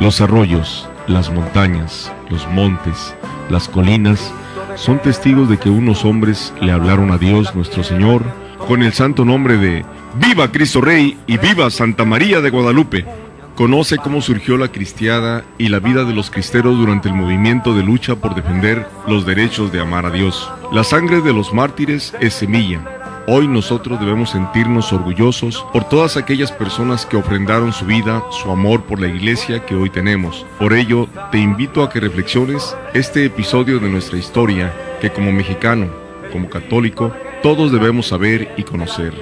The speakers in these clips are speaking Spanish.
Los arroyos, las montañas, los montes, las colinas, son testigos de que unos hombres le hablaron a Dios nuestro Señor con el santo nombre de ¡Viva Cristo Rey y viva Santa María de Guadalupe! Conoce cómo surgió la cristiada y la vida de los cristeros durante el movimiento de lucha por defender los derechos de amar a Dios. La sangre de los mártires es semilla. Hoy nosotros debemos sentirnos orgullosos por todas aquellas personas que ofrendaron su vida, su amor por la iglesia que hoy tenemos. Por ello, te invito a que reflexiones este episodio de nuestra historia que como mexicano, como católico, todos debemos saber y conocer.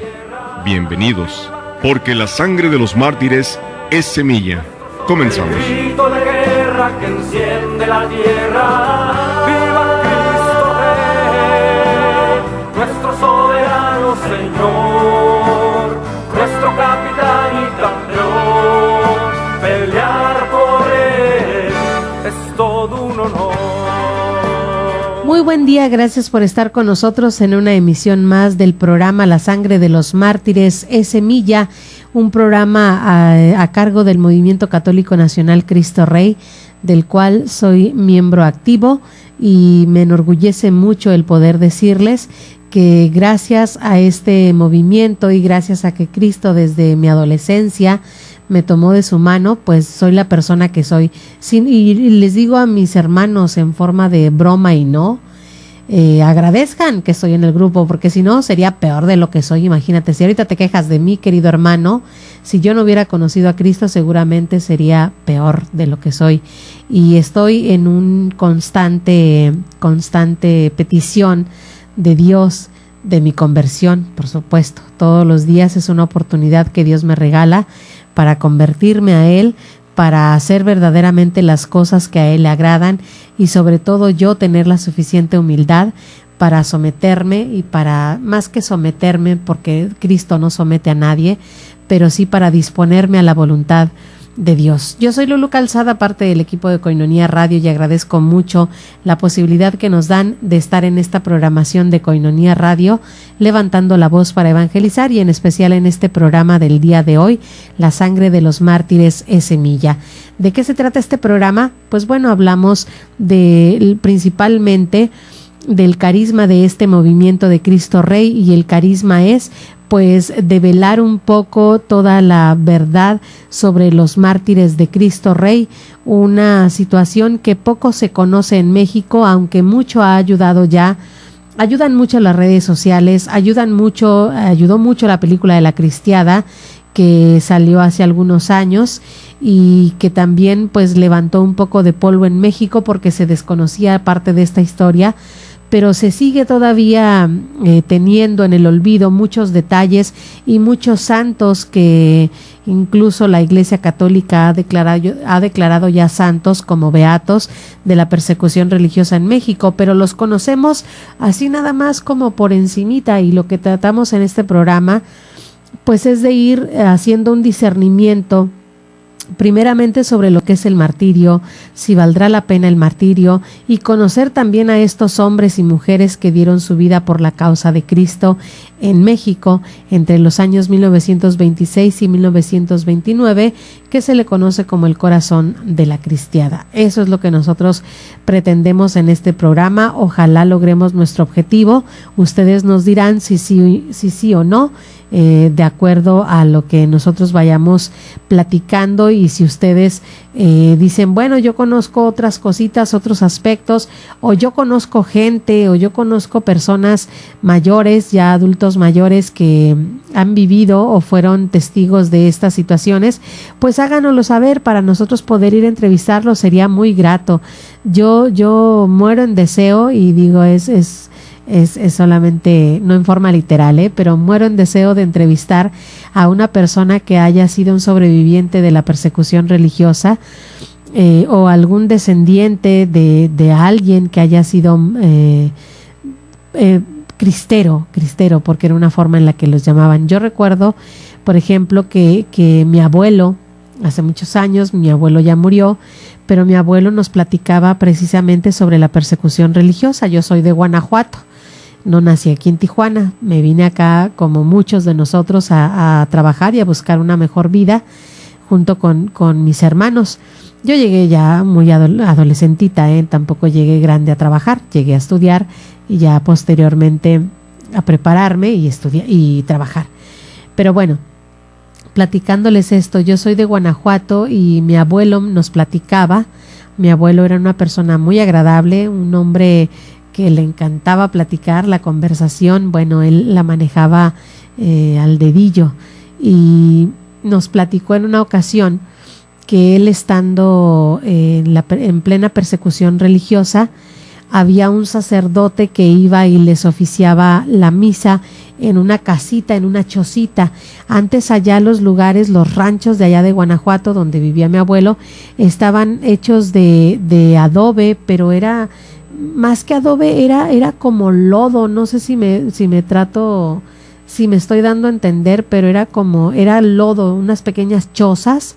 Bienvenidos, porque la sangre de los mártires es semilla. Comenzamos. El grito de guerra que enciende la tierra. ¡Viva Cristo Rey! Nuestro soberano Señor, nuestro capitán y campeón. Pelear por Él es todo un honor. Muy buen día, gracias por estar con nosotros en una emisión más del programa La Sangre de los Mártires es Semilla, un programa a cargo del Movimiento Católico Nacional Cristo Rey, del cual soy miembro activo, y me enorgullece mucho el poder decirles que gracias a este movimiento y gracias a que Cristo desde mi adolescencia me tomó de su mano, pues soy la persona que soy. Y les digo a mis hermanos en forma de broma y no, agradezcan que estoy en el grupo, porque si no sería peor de lo que soy. Imagínate, si ahorita te quejas de mí, querido hermano, si yo no hubiera conocido a Cristo seguramente sería peor de lo que soy. Y estoy en un constante petición de Dios, de mi conversión, por supuesto. Todos los días es una oportunidad que Dios me regala para convertirme a Él, para hacer verdaderamente las cosas que a Él le agradan y sobre todo yo tener la suficiente humildad para someterme y para, más que someterme, porque Cristo no somete a nadie, pero sí para disponerme a la voluntad de Dios. Yo soy Lulu Calzada, parte del equipo de Koinonia Radio, y agradezco mucho la posibilidad que nos dan de estar en esta programación de Koinonia Radio, levantando la voz para evangelizar, y en especial en este programa del día de hoy, La Sangre de los Mártires es Semilla. ¿De qué se trata este programa? Pues bueno, hablamos principalmente del carisma de este movimiento de Cristo Rey, y el carisma es pues develar un poco toda la verdad sobre los mártires de Cristo Rey, una situación que poco se conoce en México, aunque mucho ha ayudado ya. Ayudan mucho las redes sociales, ayudó mucho la película de La Cristiada, que salió hace algunos años y que también pues levantó un poco de polvo en México porque se desconocía parte de esta historia, pero se sigue todavía teniendo en el olvido muchos detalles y muchos santos que incluso la Iglesia Católica ha declarado ya santos como beatos de la persecución religiosa en México, pero los conocemos así nada más como por encimita, y lo que tratamos en este programa pues es de ir haciendo un discernimiento primeramente sobre lo que es el martirio, si valdrá la pena el martirio, y conocer también a estos hombres y mujeres que dieron su vida por la causa de Cristo en México entre los años 1926 y 1929, que se le conoce como el corazón de la cristiada. Eso es lo que nosotros pretendemos en este programa. Ojalá logremos nuestro objetivo. Ustedes nos dirán si sí o no, de acuerdo a lo que nosotros vayamos platicando, y si ustedes dicen, bueno, yo conozco otras cositas, otros aspectos, o yo conozco gente, o yo conozco personas mayores, ya adultos mayores que han vivido o fueron testigos de estas situaciones, pues háganoslo saber para nosotros poder ir a entrevistarlos, sería muy grato. Yo muero en deseo, y digo, es solamente, no en forma literal, pero muero en deseo de entrevistar a una persona que haya sido un sobreviviente de la persecución religiosa, o algún descendiente de alguien que haya sido cristero, porque era una forma en la que los llamaban. Yo recuerdo, por ejemplo, que mi abuelo, hace muchos años, mi abuelo ya murió, pero mi abuelo nos platicaba precisamente sobre la persecución religiosa. Yo soy de Guanajuato. No nací aquí en Tijuana, me vine acá como muchos de nosotros a trabajar y a buscar una mejor vida junto con mis hermanos. Yo llegué ya muy adolescentita, tampoco llegué grande a trabajar, llegué a estudiar y ya posteriormente a prepararme y estudiar y trabajar. Pero bueno, platicándoles esto, yo soy de Guanajuato y mi abuelo nos platicaba. Mi abuelo era una persona muy agradable, un hombre que le encantaba platicar, la conversación, bueno, él la manejaba al dedillo, y nos platicó en una ocasión que él, estando en plena persecución religiosa, había un sacerdote que iba y les oficiaba la misa en una casita, en una chocita. Antes allá los lugares, los ranchos de allá de Guanajuato, donde vivía mi abuelo, estaban hechos de adobe, pero era más que adobe, era como lodo. No sé si me estoy dando a entender, pero era lodo, unas pequeñas chozas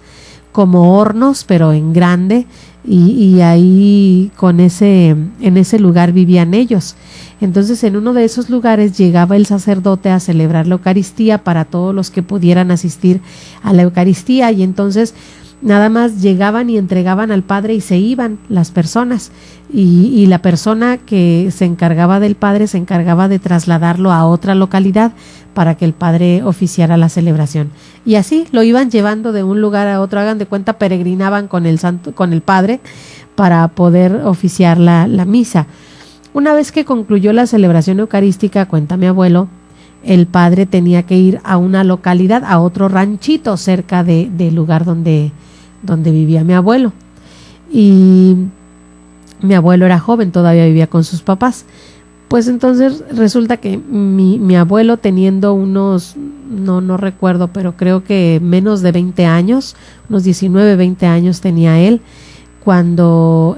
como hornos, pero en grande, y ahí en ese lugar vivían ellos. Entonces, en uno de esos lugares llegaba el sacerdote a celebrar la Eucaristía para todos los que pudieran asistir a la Eucaristía, y entonces nada más llegaban y entregaban al Padre y se iban las personas, y la persona que se encargaba del Padre se encargaba de trasladarlo a otra localidad para que el Padre oficiara la celebración. Y así lo iban llevando de un lugar a otro. Hagan de cuenta, peregrinaban con el Padre para poder oficiar la misa. Una vez que concluyó la celebración eucarística, cuenta mi abuelo, el Padre tenía que ir a una localidad, a otro ranchito cerca del lugar donde vivía mi abuelo. Y mi abuelo era joven, todavía vivía con sus papás. Pues entonces resulta que mi abuelo, teniendo unos, no recuerdo, pero creo que menos de 20 años, unos 19, 20 años tenía él, cuando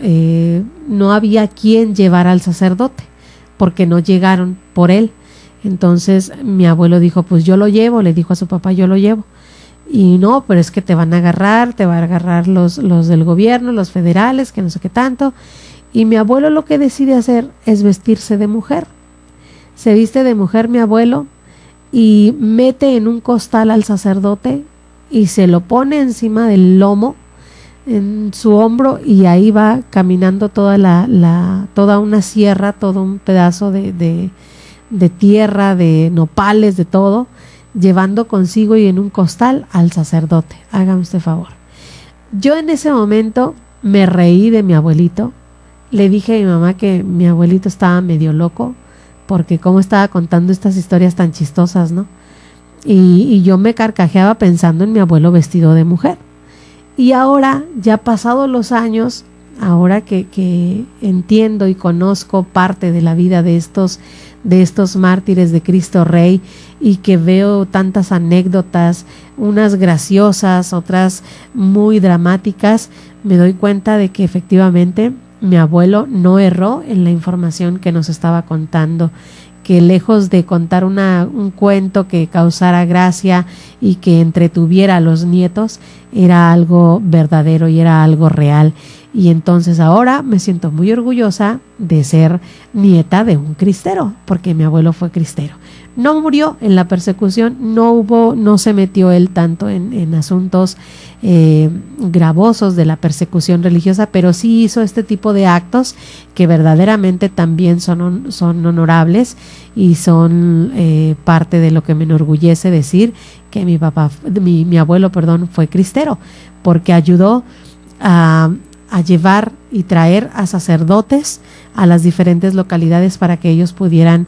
no había quien llevara al sacerdote, porque no llegaron por él. Entonces mi abuelo dijo, pues yo lo llevo, le dijo a su papá, yo lo llevo. Y no, pero es que te van a agarrar, los del gobierno, los federales, que no sé qué tanto. Y mi abuelo lo que decide hacer es vestirse de mujer. Se viste de mujer mi abuelo y mete en un costal al sacerdote y se lo pone encima del lomo, en su hombro, y ahí va caminando toda una sierra, todo un pedazo de tierra, de nopales, de todo, llevando consigo y en un costal al sacerdote. Hágame usted favor. Yo en ese momento me reí de mi abuelito. Le dije a mi mamá que mi abuelito estaba medio loco, porque cómo estaba contando estas historias tan chistosas, ¿no? Y yo me carcajeaba pensando en mi abuelo vestido de mujer. Y ahora, ya pasados los años, ahora que entiendo y conozco parte de la vida de estos mártires de Cristo Rey, y que veo tantas anécdotas, unas graciosas, otras muy dramáticas, me doy cuenta de que efectivamente mi abuelo no erró en la información que nos estaba contando, que lejos de contar un cuento que causara gracia y que entretuviera a los nietos, era algo verdadero y era algo real. Y entonces ahora me siento muy orgullosa de ser nieta de un cristero, porque mi abuelo fue cristero. No murió en la persecución, no se metió él tanto en asuntos gravosos de la persecución religiosa, pero sí hizo este tipo de actos que verdaderamente también son honorables, y son parte de lo que me enorgullece decir que mi abuelo fue cristero, porque ayudó a llevar y traer a sacerdotes a las diferentes localidades para que ellos pudieran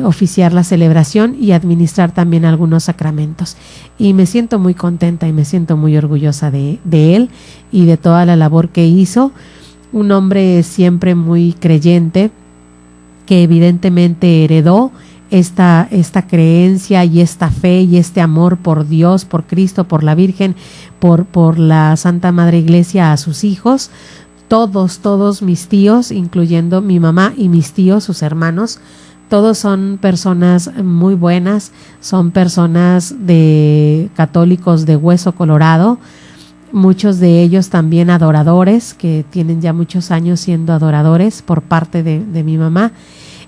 oficiar la celebración y administrar también algunos sacramentos. Y me siento muy contenta y me siento muy orgullosa de él y de toda la labor que hizo. Un hombre siempre muy creyente, que evidentemente heredó esta creencia y esta fe y este amor por Dios, por Cristo, por la Virgen, por la Santa Madre Iglesia a sus hijos. Todos mis tíos, incluyendo mi mamá y mis tíos, sus hermanos, todos son personas muy buenas, son personas de católicos de hueso colorado, muchos de ellos también adoradores, que tienen ya muchos años siendo adoradores por parte de mi mamá.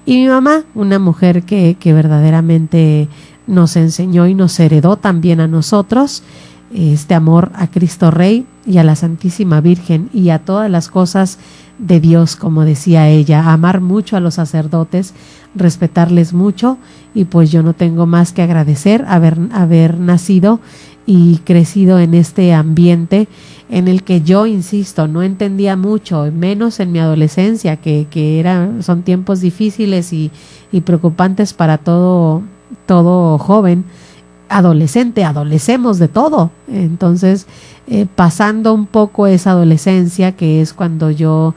Y mi mamá, una mujer que verdaderamente nos enseñó y nos heredó también a nosotros, este amor a Cristo Rey y a la Santísima Virgen y a todas las cosas de Dios, como decía ella, amar mucho a los sacerdotes, respetarles mucho, y pues yo no tengo más que agradecer haber nacido y crecido en este ambiente en el que yo, insisto, no entendía mucho, menos en mi adolescencia, que son tiempos difíciles y preocupantes para todo joven, adolescente, adolecemos de todo. Entonces, pasando un poco esa adolescencia, que es cuando yo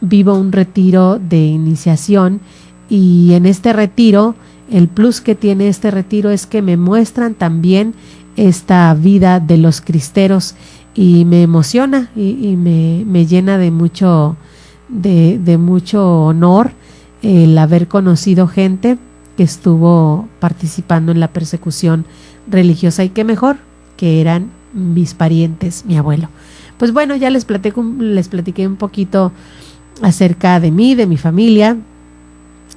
vivo un retiro de iniciación, y en este retiro, el plus que tiene este retiro es que me muestran también esta vida de los cristeros, y me emociona y me llena de mucho honor el haber conocido gente que estuvo participando en la persecución religiosa, y qué mejor que eran mis parientes, mi abuelo. Pues bueno, ya les platiqué un poquito acerca de mí, de mi familia,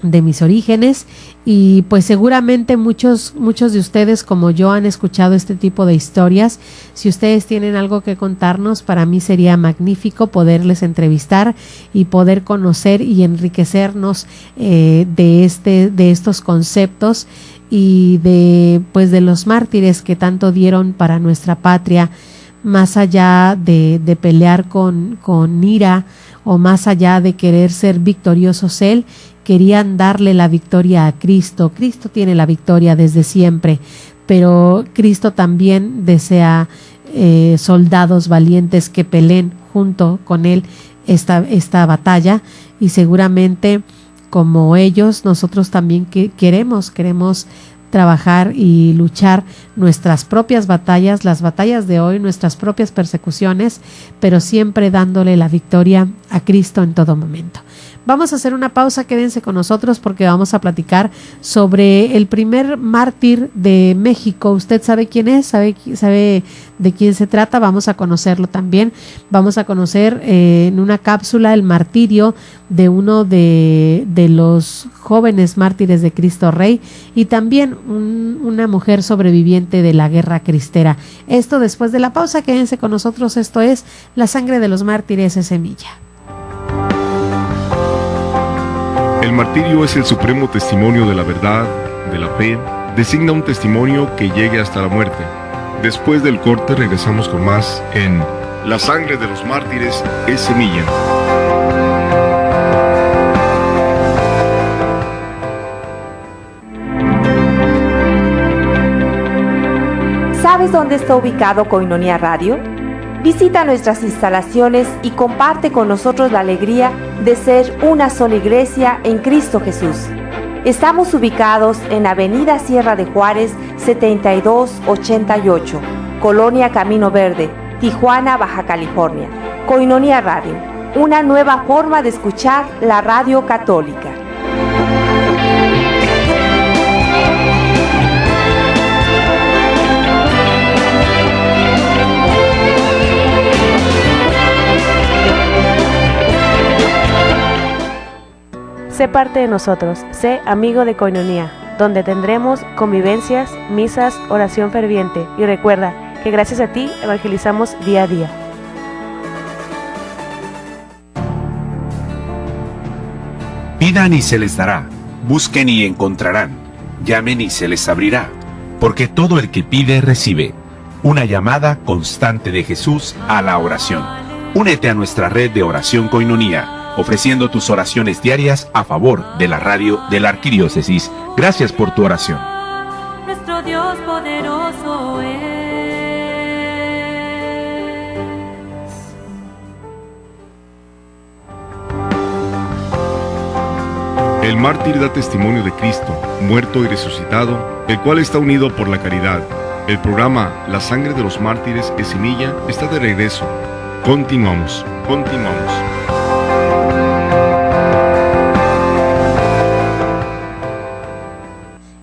de mis orígenes, y pues seguramente muchos de ustedes, como yo, han escuchado este tipo de historias. Si ustedes tienen algo que contarnos, para mí sería magnífico poderles entrevistar y poder conocer y enriquecernos de estos conceptos y de los mártires que tanto dieron para nuestra patria, más allá de pelear con ira, o más allá de querer ser victoriosos querían darle la victoria a Cristo. Cristo tiene la victoria desde siempre, pero Cristo también desea soldados valientes que peleen junto con Él esta batalla, y seguramente como ellos, nosotros también queremos trabajar y luchar nuestras propias batallas, las batallas de hoy, nuestras propias persecuciones, pero siempre dándole la victoria a Cristo en todo momento. Vamos a hacer una pausa, quédense con nosotros porque vamos a platicar sobre el primer mártir de México. ¿Usted sabe quién es? ¿Sabe de quién se trata? Vamos a conocerlo también. Vamos a conocer en una cápsula el martirio de uno de los jóvenes mártires de Cristo Rey, y también una mujer sobreviviente de la guerra cristera. Esto después de la pausa, quédense con nosotros. Esto es La Sangre de los Mártires es Semilla. El martirio es el supremo testimonio de la verdad, de la fe, designa un testimonio que llegue hasta la muerte. Después del corte regresamos con más en La Sangre de los Mártires es Semilla. ¿Sabes dónde está ubicado Koinonia Radio? Visita nuestras instalaciones y comparte con nosotros la alegría de ser una sola iglesia en Cristo Jesús. Estamos ubicados en Avenida Sierra de Juárez 7288, Colonia Camino Verde, Tijuana, Baja California. Koinonia Radio, una nueva forma de escuchar la radio católica. Sé parte de nosotros, sé amigo de Koinonia, donde tendremos convivencias, misas, oración ferviente, y recuerda que gracias a ti evangelizamos día a día. Pidan y se les dará, busquen y encontrarán, llamen y se les abrirá, porque todo el que pide recibe. Una llamada constante de Jesús a la oración. Únete a nuestra red de oración Koinonia, ofreciendo tus oraciones diarias a favor de la radio de la Arquidiócesis. Gracias por tu oración. Nuestro Dios poderoso es. El mártir da testimonio de Cristo, muerto y resucitado, el cual está unido por la caridad. El programa La Sangre de los Mártires es Semilla está de regreso. Continuamos.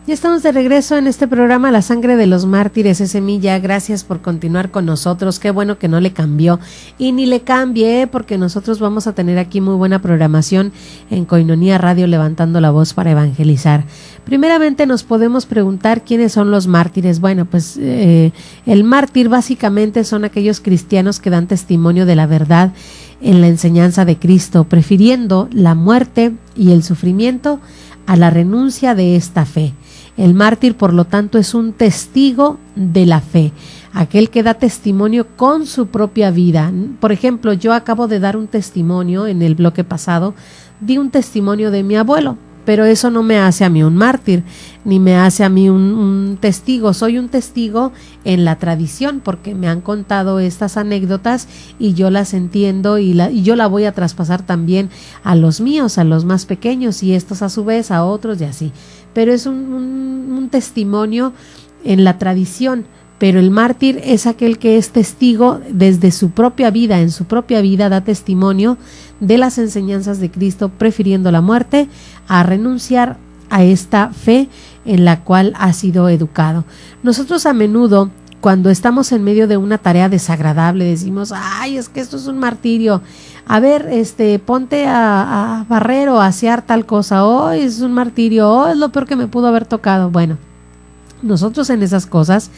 Y Ya estamos de regreso en este programa La Sangre de los Mártires es Semilla. Gracias por continuar con nosotros. Qué bueno que no le cambió y ni le cambie, porque nosotros vamos a tener aquí muy buena programación en Koinonia Radio, levantando la voz para evangelizar. Primeramente nos podemos preguntar quiénes son los mártires. Bueno, pues el mártir básicamente son aquellos cristianos que dan testimonio de la verdad en la enseñanza de Cristo, prefiriendo la muerte y el sufrimiento a la renuncia de esta fe. El mártir, por lo tanto, es un testigo de la fe, aquel que da testimonio con su propia vida. Por ejemplo, yo acabo de dar un testimonio en el bloque pasado, di un testimonio de mi abuelo, pero eso no me hace a mí un mártir, ni me hace a mí un testigo. Soy un testigo en la tradición, porque me han contado estas anécdotas y yo las entiendo y yo la voy a traspasar también a los míos, a los más pequeños, y estos a su vez a otros y así. Pero es un testimonio en la tradición. Pero el mártir es aquel que es testigo desde su propia vida, en su propia vida da testimonio de las enseñanzas de Cristo, prefiriendo la muerte a renunciar a esta fe en la cual ha sido educado. Nosotros a menudo, cuando estamos en medio de una tarea desagradable, decimos, ay, es que esto es un martirio. A ver, ponte a barrer o a asear tal cosa. Oh, es un martirio. Oh, es lo peor que me pudo haber tocado. Bueno, nosotros en esas cosas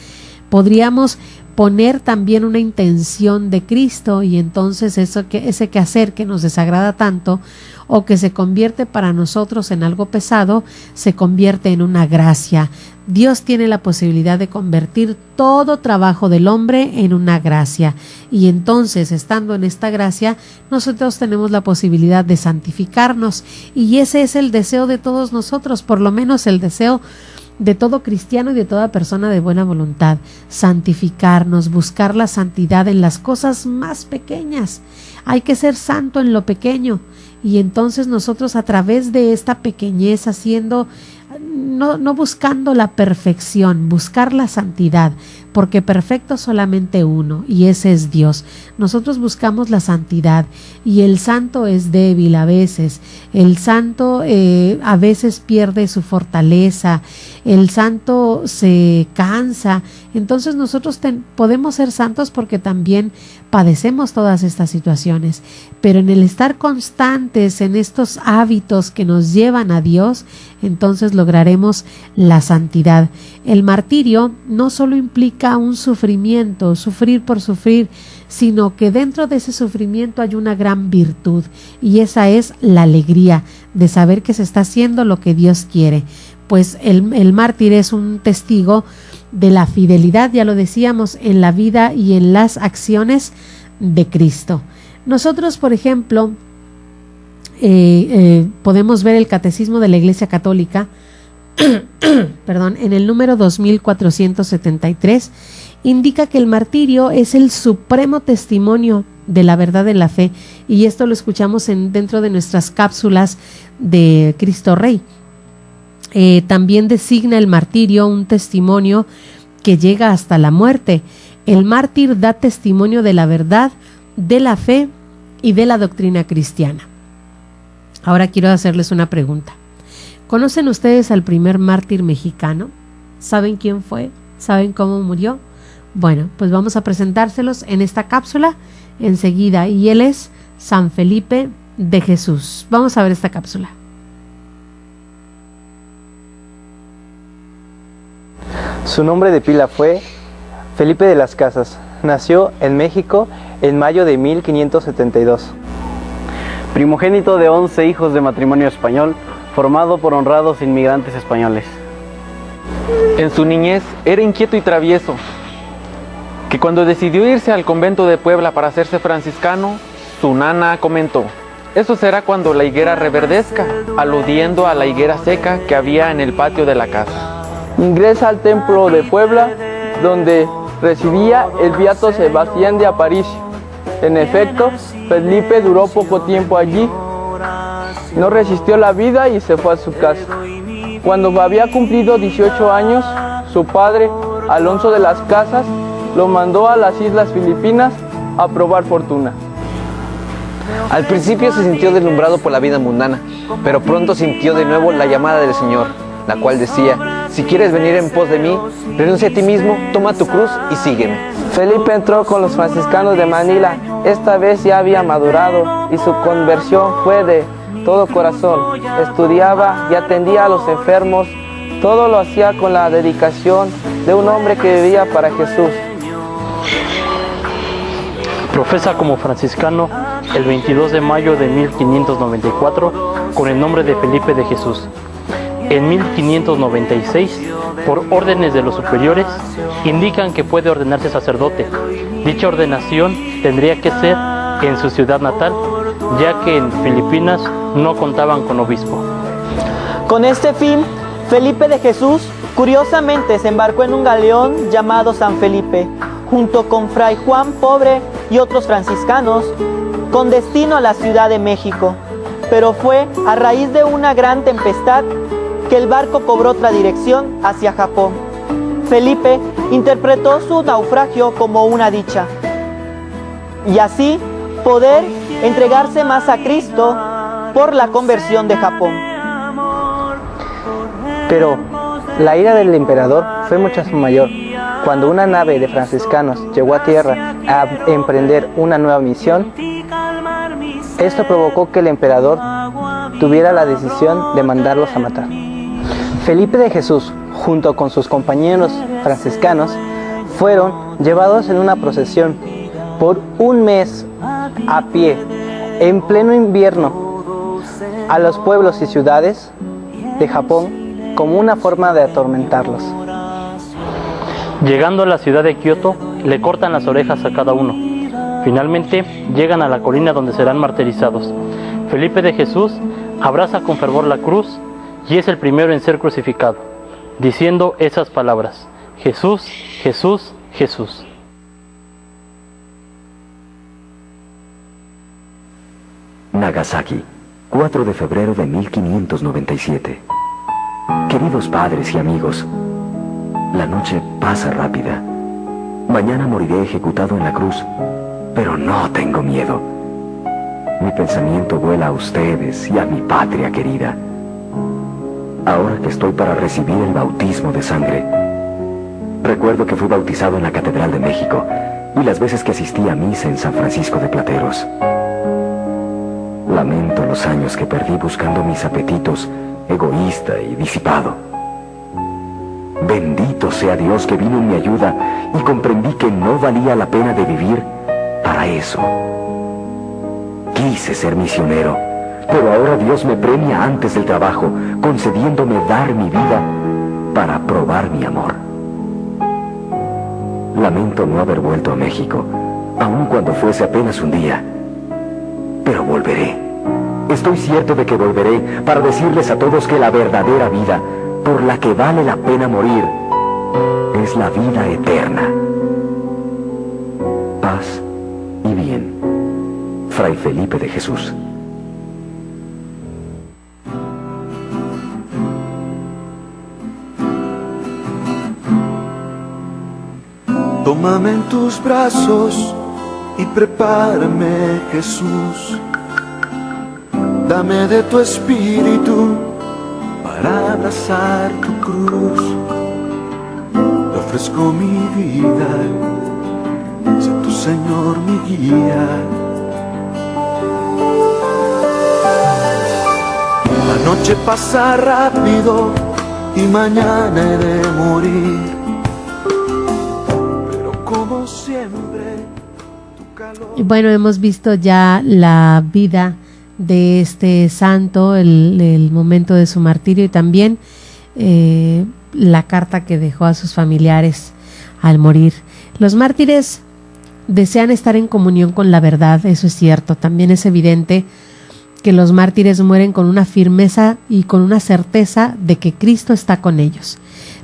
podríamos poner también una intención de Cristo, y entonces ese quehacer que nos desagrada tanto o que se convierte para nosotros en algo pesado, se convierte en una gracia. Dios tiene la posibilidad de convertir todo trabajo del hombre en una gracia, y entonces, estando en esta gracia, nosotros tenemos la posibilidad de santificarnos, y ese es el deseo de todos nosotros, por lo menos el deseo de todo cristiano y de toda persona de buena voluntad: santificarnos, buscar la santidad en las cosas más pequeñas. Hay que ser santo en lo pequeño, y entonces nosotros, a través de esta pequeñez, haciendo, no buscando la perfección, buscar la santidad, porque perfecto solamente uno, y ese es Dios. Nosotros buscamos la santidad, y el santo es débil a veces. El santo a veces pierde su fortaleza, el santo se cansa. Entonces nosotros podemos ser santos porque también padecemos todas estas situaciones, pero en el estar constantes en estos hábitos que nos llevan a Dios, entonces lograremos la santidad. El martirio no solo implica un sufrimiento, sufrir por sufrir, sino que dentro de ese sufrimiento hay una gran virtud, y esa es la alegría de saber que se está haciendo lo que Dios quiere. Pues el mártir es un testigo de la fidelidad, ya lo decíamos, en la vida y en las acciones de Cristo. Nosotros, por ejemplo, podemos ver el Catecismo de la Iglesia Católica, perdón, en el número 2473, indica que el martirio es el supremo testimonio de la verdad de la fe, y esto lo escuchamos dentro de nuestras cápsulas de Cristo Rey. También designa el martirio un testimonio que llega hasta la muerte. El mártir da testimonio de la verdad, de la fe y de la doctrina cristiana. Ahora quiero hacerles una pregunta. ¿Conocen ustedes al primer mártir mexicano? ¿Saben quién fue? ¿Saben cómo murió? Bueno, pues vamos a presentárselos en esta cápsula enseguida, y él es San Felipe de Jesús. Vamos a ver esta cápsula. Su nombre de pila fue Felipe de las Casas. Nació en México en mayo de 1572. Primogénito de 11 hijos de matrimonio español, formado por honrados inmigrantes españoles. En su niñez era inquieto y travieso, que cuando decidió irse al convento de Puebla para hacerse franciscano, su nana comentó: eso será cuando la higuera reverdezca, aludiendo a la higuera seca que había en el patio de la casa. Ingresa al templo de Puebla, donde residía el beato Sebastián de Aparicio. En efecto, Felipe duró poco tiempo allí, no resistió la vida y se fue a su casa. Cuando había cumplido 18 años, su padre, Alonso de las Casas, lo mandó a las Islas Filipinas a probar fortuna. Al principio se sintió deslumbrado por la vida mundana, pero pronto sintió de nuevo la llamada del Señor, la cual decía: Si quieres venir en pos de mí, renuncia a ti mismo, toma tu cruz y sígueme. Felipe entró con los franciscanos de Manila. Esta vez ya había madurado y su conversión fue de todo corazón. Estudiaba y atendía a los enfermos. Todo lo hacía con la dedicación de un hombre que vivía para Jesús. Profesa como franciscano el 22 de mayo de 1594 con el nombre de Felipe de Jesús. En 1596, por órdenes de los superiores, indican que puede ordenarse sacerdote. Dicha ordenación tendría que ser en su ciudad natal, ya que en Filipinas no contaban con obispo. Con este fin, Felipe de Jesús curiosamente se embarcó en un galeón llamado San Felipe, junto con Fray Juan Pobre y otros franciscanos, con destino a la Ciudad de México. Pero fue a raíz de una gran tempestad que el barco cobró otra dirección hacia Japón. Felipe interpretó su naufragio como una dicha, y así poder entregarse más a Cristo por la conversión de Japón. Pero la ira del emperador fue mucho mayor. Cuando una nave de franciscanos llegó a tierra a emprender una nueva misión, esto provocó que el emperador tuviera la decisión de mandarlos a matar. Felipe de Jesús, junto con sus compañeros franciscanos, fueron llevados en una procesión por un mes a pie, en pleno invierno, a los pueblos y ciudades de Japón como una forma de atormentarlos. Llegando a la ciudad de Kioto, le cortan las orejas a cada uno. Finalmente, llegan a la colina donde serán martirizados. Felipe de Jesús abraza con fervor la cruz y es el primero en ser crucificado, diciendo esas palabras: Jesús, Jesús, Jesús. Nagasaki, 4 de febrero de 1597. Queridos padres y amigos, la noche pasa rápida. Mañana moriré ejecutado en la cruz, pero no tengo miedo. Mi pensamiento vuela a ustedes y a mi patria querida. Ahora que estoy para recibir el bautismo de sangre, recuerdo que fui bautizado en la Catedral de México y las veces que asistí a misa en San Francisco de Plateros. Lamento los años que perdí buscando mis apetitos, egoísta y disipado. Bendito sea Dios que vino en mi ayuda y comprendí que no valía la pena de vivir para eso. Quise ser misionero, pero ahora Dios me premia antes del trabajo, concediéndome dar mi vida para probar mi amor. Lamento no haber vuelto a México, aun cuando fuese apenas un día. Pero volveré. Estoy cierto de que volveré para decirles a todos que la verdadera vida, por la que vale la pena morir, es la vida eterna. Paz y bien. Fray Felipe de Jesús. Tómame en tus brazos y prepárame, Jesús. Dame de tu espíritu para abrazar tu cruz. Te ofrezco mi vida, sé tu Señor mi guía. La noche pasa rápido y mañana he de morir, pero como siempre tu calor... Y bueno, hemos visto ya la vida de este santo, el momento de su martirio y también la carta que dejó a sus familiares al morir. Los mártires desean estar en comunión con la verdad, eso es cierto. También es evidente que los mártires mueren con una firmeza y con una certeza de que Cristo está con ellos.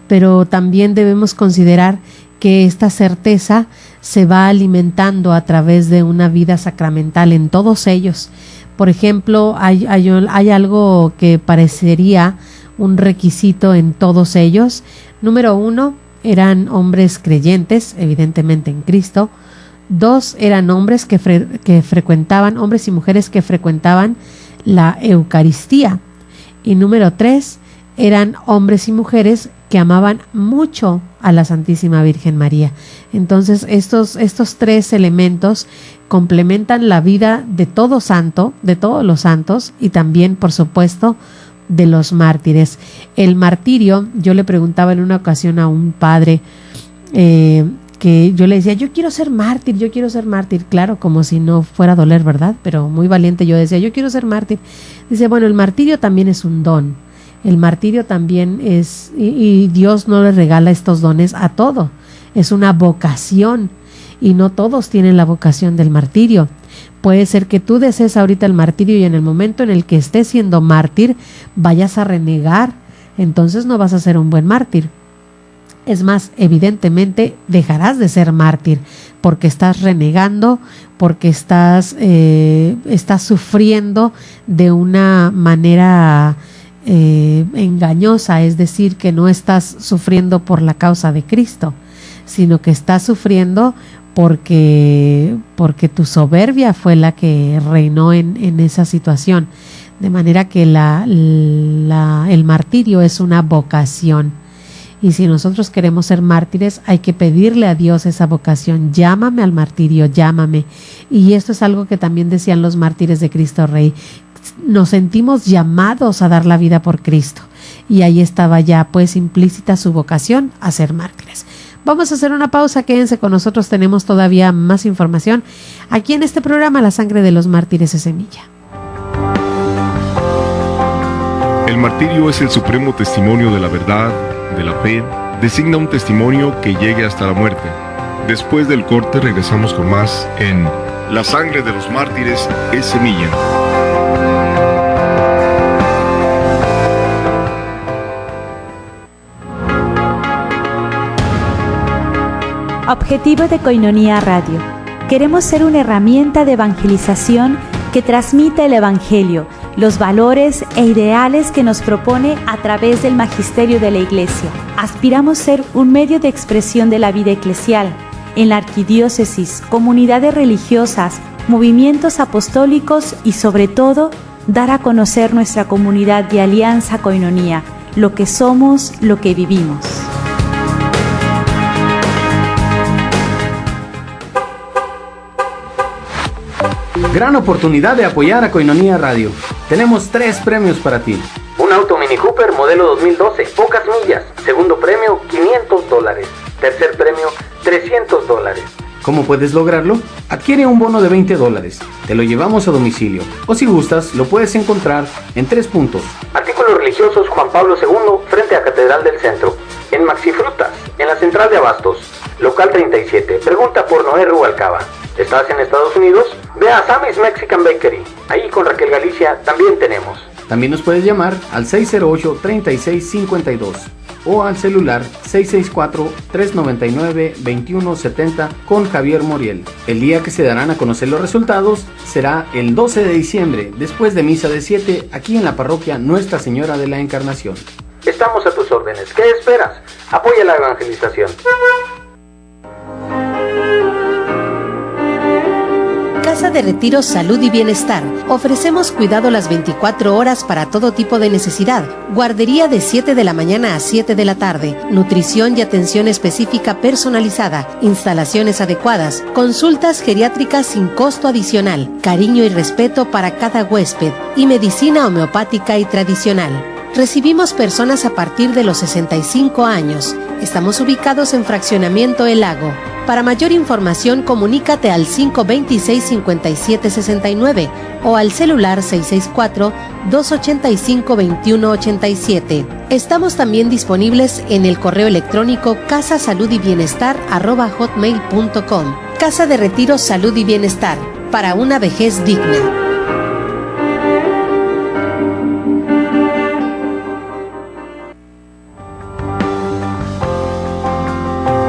Pero también debemos considerar que esta certeza se va alimentando a través de una vida sacramental en todos ellos. Por ejemplo, hay algo que parecería un requisito en todos ellos. Número 1, eran hombres creyentes, evidentemente en Cristo. 2, eran hombres que frecuentaban, hombres y mujeres que frecuentaban la Eucaristía. Y número 3, eran hombres y mujeres que amaban mucho a la Santísima Virgen María. Entonces estos tres elementos complementan la vida de todo santo, de todos los santos, y también, por supuesto, de los mártires. El martirio, yo le preguntaba en una ocasión a un padre, que yo le decía, yo quiero ser mártir, claro, como si no fuera a doler, ¿verdad? Pero muy valiente yo decía, yo quiero ser mártir. Dice, bueno, el martirio también es un don, el martirio también es, y Dios no le regala estos dones a todo, es una vocación, y no todos tienen la vocación del martirio. Puede ser que tú desees ahorita el martirio y en el momento en el que estés siendo mártir, vayas a renegar, entonces no vas a ser un buen mártir. Es más, evidentemente dejarás de ser mártir porque estás renegando, porque estás sufriendo de una manera engañosa, es decir, que no estás sufriendo por la causa de Cristo, sino que estás sufriendo porque tu soberbia fue la que reinó en esa situación. De manera que el martirio es una vocación. Y si nosotros queremos ser mártires, hay que pedirle a Dios esa vocación. Llámame al martirio, llámame. Y esto es algo que también decían los mártires de Cristo Rey. Nos sentimos llamados a dar la vida por Cristo. Y ahí estaba ya pues implícita su vocación a ser mártires. Vamos a hacer una pausa, quédense con nosotros, tenemos todavía más información aquí en este programa La Sangre de los Mártires es Semilla. El martirio es el supremo testimonio de la verdad, de la fe, designa un testimonio que llegue hasta la muerte. Después del corte regresamos con más en La Sangre de los Mártires es Semilla. Objetivo de Koinonia Radio. Queremos ser una herramienta de evangelización que transmita el Evangelio, los valores e ideales que nos propone a través del magisterio de la Iglesia. Aspiramos ser un medio de expresión de la vida eclesial en la arquidiócesis, comunidades religiosas, movimientos apostólicos y sobre todo, dar a conocer nuestra comunidad de Alianza Koinonia, lo que somos, lo que vivimos. Gran oportunidad de apoyar a Koinonia Radio. Tenemos 3 premios para ti. Un auto Mini Cooper modelo 2012, pocas millas. Segundo premio, $500. Tercer premio, $300. ¿Cómo puedes lograrlo? Adquiere un bono de $20. Te lo llevamos a domicilio. O si gustas, lo puedes encontrar en 3 puntos. Artículos religiosos Juan Pablo II, frente a Catedral del Centro. En Maxi Frutas, en la Central de Abastos. Local 37. Pregunta por Noé Rubalcaba. ¿Estás en Estados Unidos? Ve a Sammy's Mexican Bakery. Ahí con Raquel Galicia también tenemos. También nos puedes llamar al 608-3652 o al celular 664-399-2170 con Javier Moriel. El día que se darán a conocer los resultados será el 12 de diciembre, después de misa de 7, aquí en la parroquia Nuestra Señora de la Encarnación. Estamos a tus órdenes. ¿Qué esperas? Apoya la evangelización. Casa de Retiro Salud y Bienestar. Ofrecemos cuidado las 24 horas para todo tipo de necesidad. Guardería de 7 de la mañana a 7 de la tarde. Nutrición y atención específica personalizada. Instalaciones adecuadas. Consultas geriátricas sin costo adicional. Cariño y respeto para cada huésped. Y medicina homeopática y tradicional. Recibimos personas a partir de los 65 años. Estamos ubicados en Fraccionamiento El Lago. Para mayor información, comunícate al 526-5769 o al celular 664-285-2187. Estamos también disponibles en el correo electrónico casasaludybienestar@hotmail.com. Casa de Retiro Salud y Bienestar, para una vejez digna.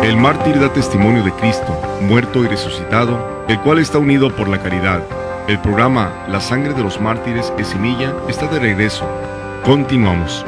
El mártir da testimonio de Cristo, muerto y resucitado, el cual está unido por la caridad. El programa La Sangre de los Mártires es Semilla está de regreso. Continuamos.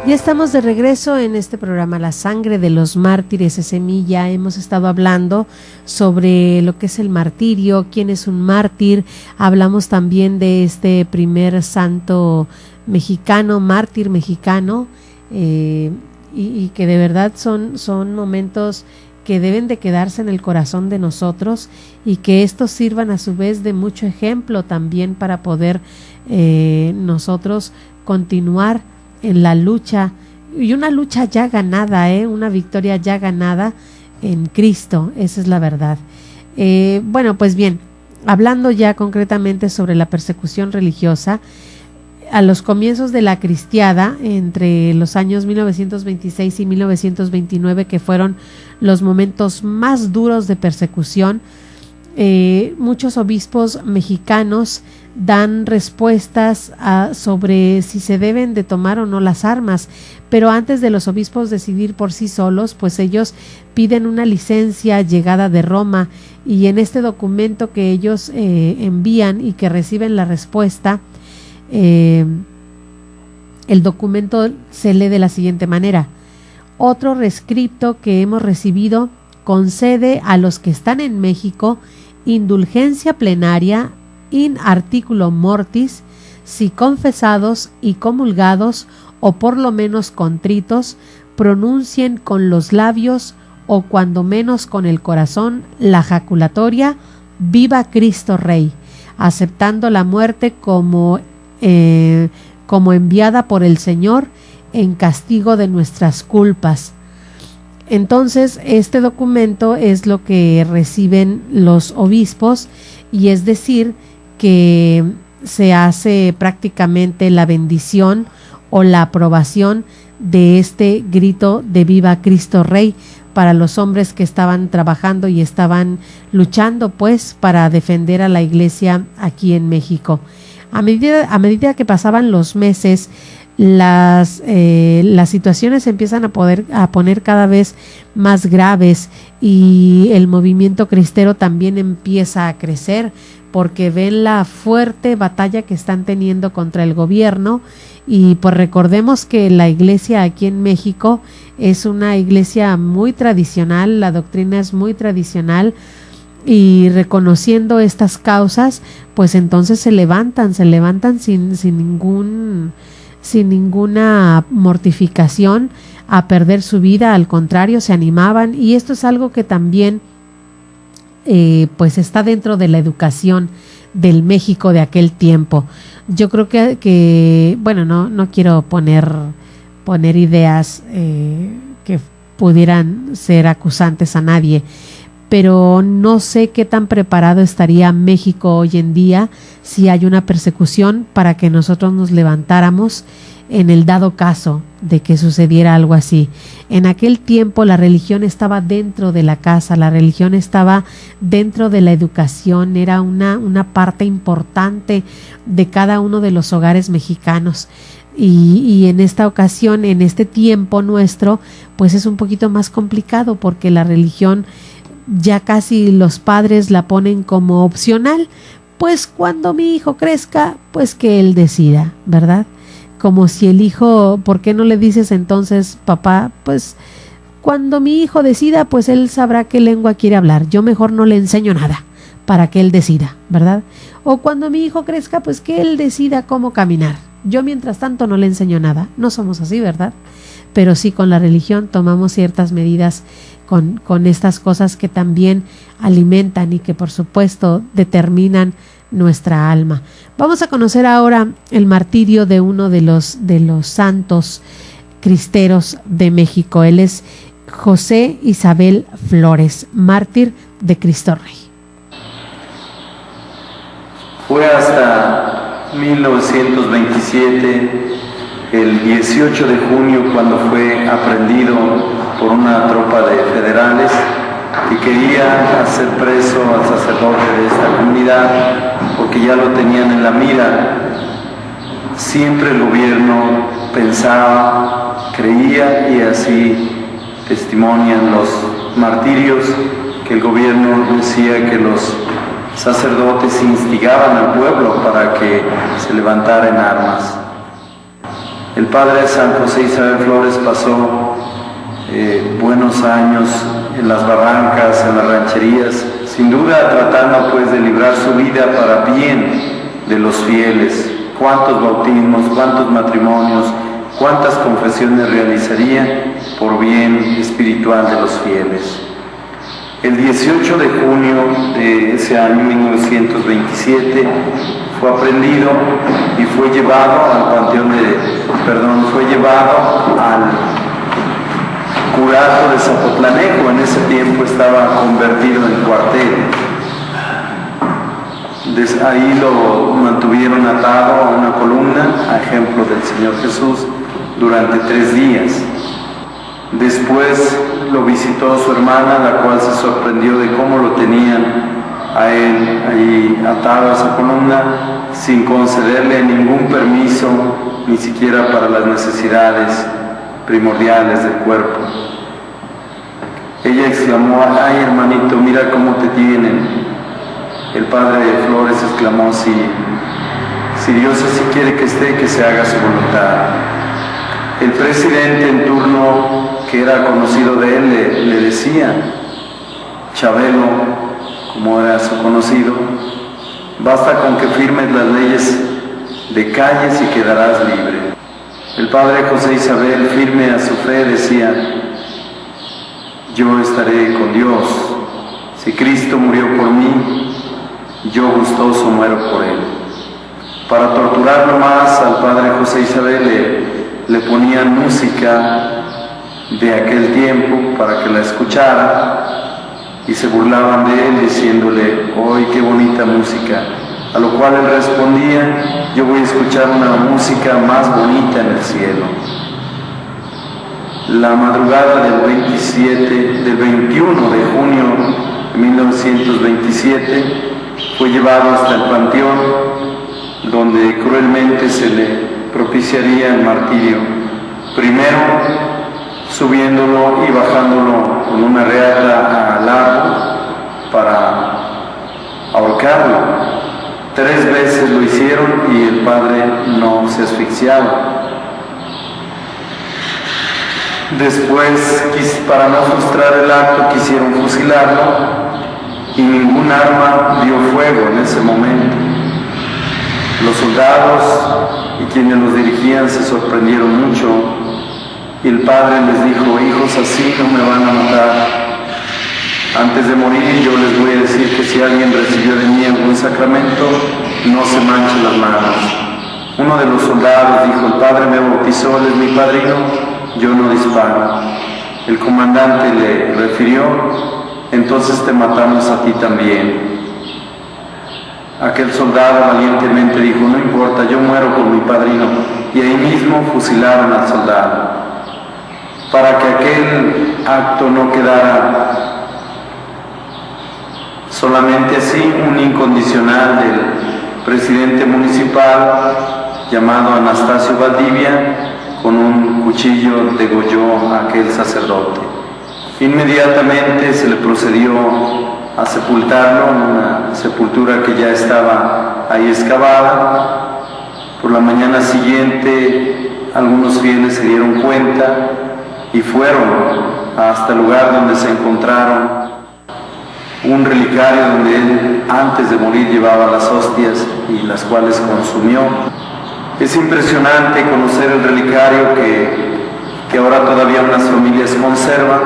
Ya estamos de regreso en este programa La Sangre de los Mártires es Semilla. Hemos estado hablando sobre lo que es el martirio, quién es un mártir. Hablamos también de este primer santo mexicano, mártir mexicano, y que de verdad son momentos que deben de quedarse en el corazón de nosotros y que estos sirvan a su vez de mucho ejemplo también para poder nosotros continuar en la lucha, y una lucha ya ganada, una victoria ya ganada en Cristo. Esa es la verdad. Bueno, pues bien, hablando ya concretamente sobre la persecución religiosa, a los comienzos de la cristiada, entre los años 1926 y 1929, que fueron los momentos más duros de persecución, muchos obispos mexicanos dan respuestas sobre si se deben de tomar o no las armas, pero antes de los obispos decidir por sí solos, pues ellos piden una licencia llegada de Roma, y en este documento que ellos envían y que reciben la respuesta, el documento se lee de la siguiente manera: otro rescripto que hemos recibido concede a los que están en México indulgencia plenaria in articulo mortis, si confesados y comulgados, o por lo menos contritos, pronuncien con los labios o cuando menos con el corazón la jaculatoria Viva Cristo Rey, aceptando la muerte como enviada por el Señor en castigo de nuestras culpas. Entonces, este documento es lo que reciben los obispos, y es decir, que se hace prácticamente la bendición o la aprobación de este grito de Viva Cristo Rey para los hombres que estaban trabajando y estaban luchando pues para defender a la iglesia aquí en México. A medida que pasaban los meses, las situaciones se empiezan a poner cada vez más graves, y el movimiento cristero también empieza a crecer, porque ven la fuerte batalla que están teniendo contra el gobierno. Y pues recordemos que la iglesia aquí en México es una iglesia muy tradicional, la doctrina es muy tradicional, y reconociendo estas causas, pues entonces se levantan sin ninguna mortificación a perder su vida. Al contrario, se animaban, y esto es algo que también pues está dentro de la educación del México de aquel tiempo. Yo creo que bueno, no quiero poner ideas que pudieran ser acusantes a nadie, pero no sé qué tan preparado estaría México hoy en día si hay una persecución para que nosotros nos levantáramos en el dado caso de que sucediera algo así. En aquel tiempo la religión estaba dentro de la casa, la religión estaba dentro de la educación, era una parte importante de cada uno de los hogares mexicanos. Y en esta ocasión, en este tiempo nuestro, pues es un poquito más complicado, porque la religión ya casi los padres la ponen como opcional. Pues cuando mi hijo crezca, pues que él decida, ¿verdad? Como si el hijo, ¿por qué no le dices entonces, papá? Pues cuando mi hijo decida, pues él sabrá qué lengua quiere hablar. Yo mejor no le enseño nada para que él decida, ¿verdad? O cuando mi hijo crezca, pues que él decida cómo caminar. Yo mientras tanto no le enseño nada. No somos así, ¿verdad? Pero sí, con la religión tomamos ciertas medidas con estas cosas que también alimentan y que por supuesto determinan nuestra alma. Vamos a conocer ahora el martirio de uno de los santos cristeros de México. Él es José Isabel Flores, mártir de Cristo Rey. Fue hasta 1927, el 18 de junio, cuando fue aprehendido por una tropa de federales que quería hacer preso al sacerdote de esta comunidad porque ya lo tenían en la mira. Siempre el gobierno pensaba, creía, y así testimonian los martirios, que el gobierno decía que los sacerdotes instigaban al pueblo para que se levantara en armas. El padre San José Isabel Flores pasó buenos años en las barrancas, en las rancherías, sin duda tratando pues de librar su vida para bien de los fieles. Cuántos bautismos, cuántos matrimonios, cuántas confesiones realizaría por bien espiritual de los fieles. El 18 de junio de ese año 1927 fue aprendido y fue llevado al curato de Zapotlanejo. En ese tiempo estaba convertido en cuartel. Ahí lo mantuvieron atado a una columna, a ejemplo del Señor Jesús, durante 3 días. Después lo visitó su hermana, la cual se sorprendió de cómo lo tenían a él ahí atado a esa columna, sin concederle ningún permiso, ni siquiera para las necesidades primordiales del cuerpo. Ella exclamó: ay, hermanito, mira cómo te tienen. El padre de Flores exclamó: si Dios así quiere que esté, que se haga su voluntad. El presidente en turno, que era conocido de él, le decía, Chabelo, como era su conocido, basta con que firmes las leyes de calles y quedarás libre. El padre José Isabel, firme a su fe, decía, yo estaré con Dios. Si Cristo murió por mí, yo gustoso muero por él. Para torturarlo más, al padre José Isabel le ponían música de aquel tiempo para que la escuchara y se burlaban de él diciéndole, ¡ay, qué bonita música! A lo cual él respondía, yo voy a escuchar una música más bonita en el cielo. La madrugada del 21 de junio de 1927 fue llevado hasta el panteón, donde cruelmente se le propiciaría el martirio, primero subiéndolo y bajándolo con una reata al árbol para ahorcarlo. 3 veces lo hicieron y el padre no se asfixiaba. Después, para no frustrar el acto, quisieron fusilarlo y ningún arma dio fuego en ese momento. Los soldados y quienes los dirigían se sorprendieron mucho y el padre les dijo, hijos, así no me van a matar. Antes de morir yo les voy a decir que si alguien recibió de mí algún sacramento, no se manche las manos. Uno de los soldados dijo, el padre me bautizó, él es mi padrino, yo no disparo. El comandante le refirió, entonces te matamos a ti también. Aquel soldado valientemente dijo, no importa, yo muero por mi padrino. Y ahí mismo fusilaron al soldado. Para que aquel acto no quedara solamente así, un incondicional del presidente municipal llamado Anastasio Valdivia, con un cuchillo degolló a aquel sacerdote. Inmediatamente se le procedió a sepultarlo en una sepultura que ya estaba ahí excavada. Por la mañana siguiente algunos fieles se dieron cuenta y fueron hasta el lugar donde se encontraron un relicario donde él antes de morir llevaba las hostias y las cuales consumió. Es impresionante conocer el relicario que ahora todavía unas familias conservan,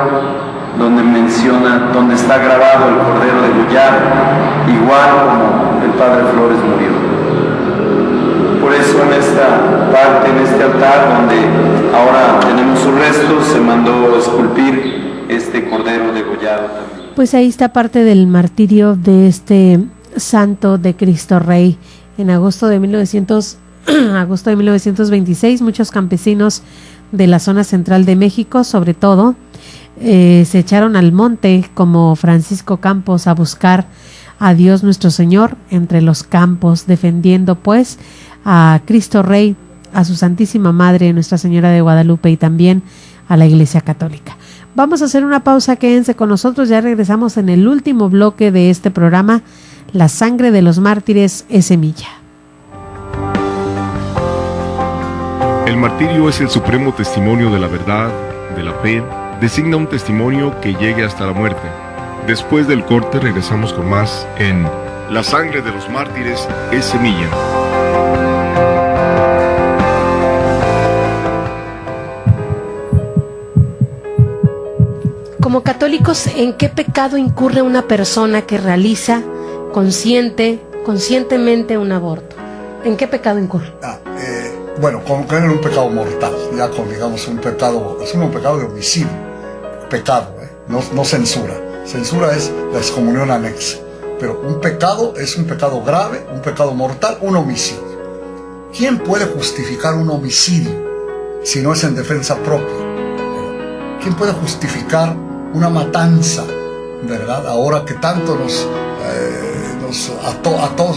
donde menciona, donde está grabado el Cordero degollado, igual como el padre Flores murió. Por eso en esta parte, en este altar donde ahora tenemos sus restos, se mandó esculpir este Cordero degollado también. Pues ahí está parte del martirio de este santo de Cristo Rey. En agosto de 1926, muchos campesinos de la zona central de México, sobre todo, se echaron al monte como Francisco Campos a buscar a Dios nuestro Señor entre los campos, defendiendo pues a Cristo Rey, a su Santísima Madre, Nuestra Señora de Guadalupe, y también a la Iglesia Católica. Vamos a hacer una pausa, quédense con nosotros, ya regresamos en el último bloque de este programa. La sangre de los mártires es semilla. El martirio es el supremo testimonio de la verdad, de la fe, designa un testimonio que llegue hasta la muerte. Después del corte regresamos con más en La sangre de los mártires es semilla. Como católicos, ¿en qué pecado incurre una persona que realiza conscientemente un aborto? ¿En qué pecado incurre? Bueno, como caer en un pecado mortal, ya con, digamos, un pecado, es un pecado de homicidio, pecado, no censura. Censura es la excomunión anexa, pero un pecado es un pecado grave, un pecado mortal, un homicidio. ¿Quién puede justificar un homicidio si no es en defensa propia? ¿Quién puede justificar una matanza, verdad? Ahora que tanto nos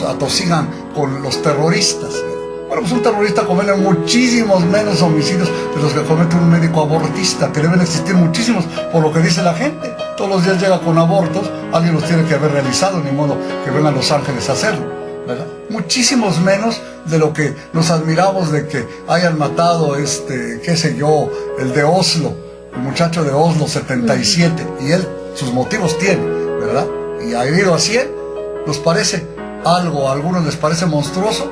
atosigan con los terroristas. Bueno, pues un terrorista comete muchísimos menos homicidios de los que comete un médico abortista, que deben existir muchísimos, por lo que dice la gente. Todos los días llega con abortos, alguien los tiene que haber realizado, ni modo que vengan los ángeles a hacerlo, ¿verdad? Muchísimos menos de lo que nos admiramos de que hayan matado, qué sé yo, el de Oslo, el muchacho de Oslo 77, y él sus motivos tiene, ¿verdad? Y ha herido a 100, nos parece algo, a algunos les parece monstruoso,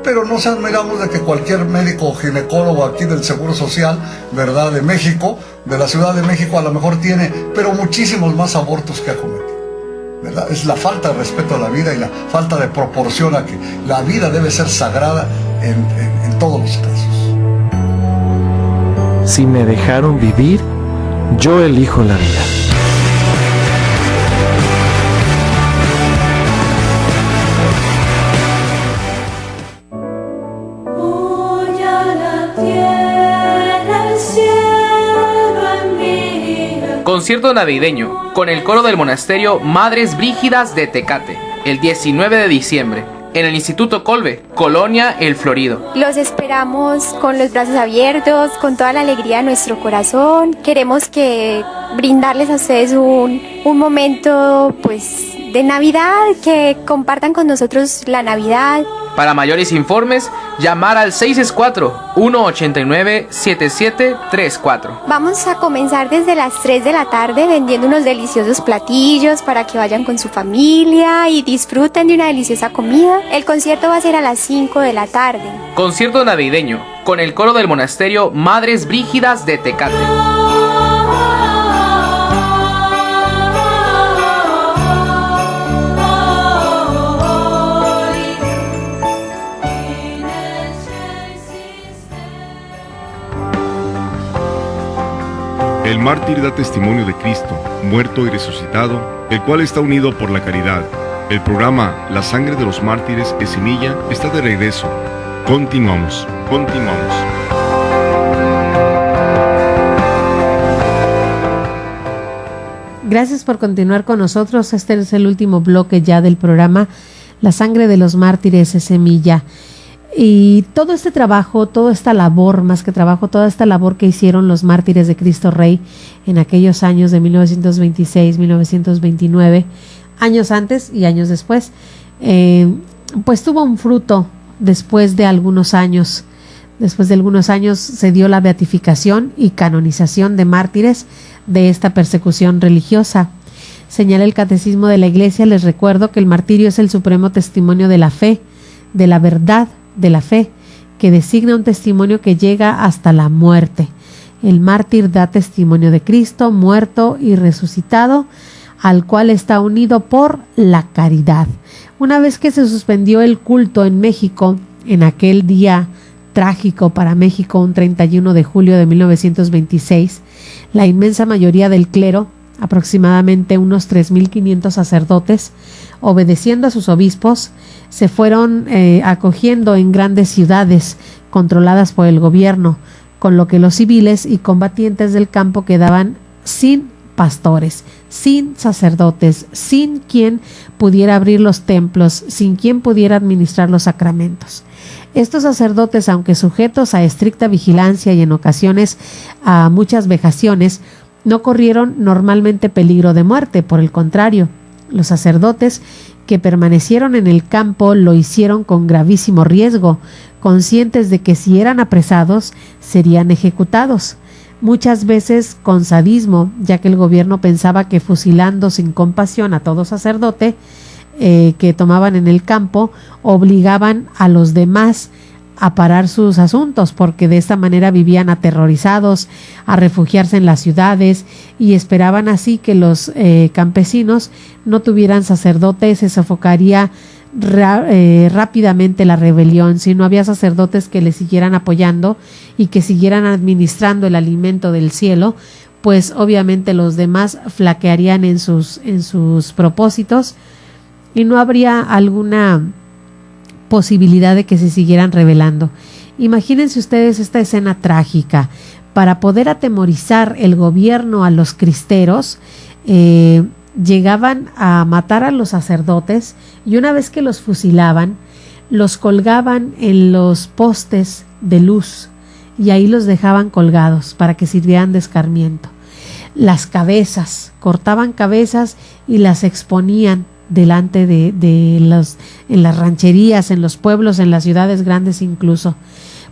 pero nos admiramos de que cualquier médico o ginecólogo aquí del Seguro Social, ¿verdad?, de México, de la Ciudad de México, a lo mejor tiene, pero muchísimos más abortos que ha cometido, ¿verdad? Es la falta de respeto a la vida y la falta de proporción a que la vida debe ser sagrada en todos los casos. Si me dejaron vivir, yo elijo la vida. Concierto navideño con el coro del monasterio Madres Brígidas de Tecate, el 19 de diciembre, en el Instituto Colbe, Colonia El Florido. Los esperamos con los brazos abiertos, con toda la alegría de nuestro corazón. Queremos brindarles a ustedes un momento pues de Navidad, que compartan con nosotros la Navidad. Para mayores informes, llamar al 664-189-7734. Vamos a comenzar desde las 3 de la tarde vendiendo unos deliciosos platillos para que vayan con su familia y disfruten de una deliciosa comida. El concierto va a ser a las 5 de la tarde. Concierto navideño con el coro del monasterio Madres Brígidas de Tecate. El mártir da testimonio de Cristo, muerto y resucitado, el cual está unido por la caridad. El programa La sangre de los mártires es semilla está de regreso. Continuamos. Gracias por continuar con nosotros. Este es el último bloque ya del programa La sangre de los mártires es semilla. Y todo este trabajo, toda esta labor, más que trabajo, toda esta labor que hicieron los mártires de Cristo Rey en aquellos años de 1926, 1929, años antes y años después, pues tuvo un fruto después de algunos años. Después de algunos años se dio la beatificación y canonización de mártires de esta persecución religiosa. Señala el Catecismo de la Iglesia, les recuerdo que el martirio es el supremo testimonio de la fe, de la verdad, de la fe, que designa un testimonio que llega hasta la muerte. El mártir da testimonio de Cristo muerto y resucitado, al cual está unido por la caridad. Una vez que se suspendió el culto en México, en aquel día trágico para México, un 31 de julio de 1926, la inmensa mayoría del clero, aproximadamente unos 3.500 sacerdotes, obedeciendo a sus obispos, se fueron acogiendo en grandes ciudades controladas por el gobierno, con lo que los civiles y combatientes del campo quedaban sin pastores, sin sacerdotes, sin quien pudiera abrir los templos, sin quien pudiera administrar los sacramentos. Estos sacerdotes, aunque sujetos a estricta vigilancia y en ocasiones a muchas vejaciones, no corrieron normalmente peligro de muerte, por el contrario, Los sacerdotes que permanecieron en el campo lo hicieron con gravísimo riesgo, conscientes de que si eran apresados serían ejecutados, muchas veces con sadismo, ya que el gobierno pensaba que fusilando sin compasión a todo sacerdote que tomaban en el campo, obligaban a los demás a parar sus asuntos, porque de esta manera vivían aterrorizados, a refugiarse en las ciudades, y esperaban así que los campesinos no tuvieran sacerdotes, se sofocaría rápidamente la rebelión. Si no había sacerdotes que le siguieran apoyando y que siguieran administrando el alimento del cielo, pues obviamente los demás flaquearían en sus propósitos y no habría alguna posibilidad de que se siguieran rebelando. Imagínense ustedes esta escena trágica. Para poder atemorizar el gobierno a los cristeros, llegaban a matar a los sacerdotes, y una vez que los fusilaban, los colgaban en los postes de luz y ahí los dejaban colgados para que sirvieran de escarmiento. Las cabezas, cortaban cabezas y las exponían delante en las rancherías, en los pueblos, en las ciudades grandes incluso.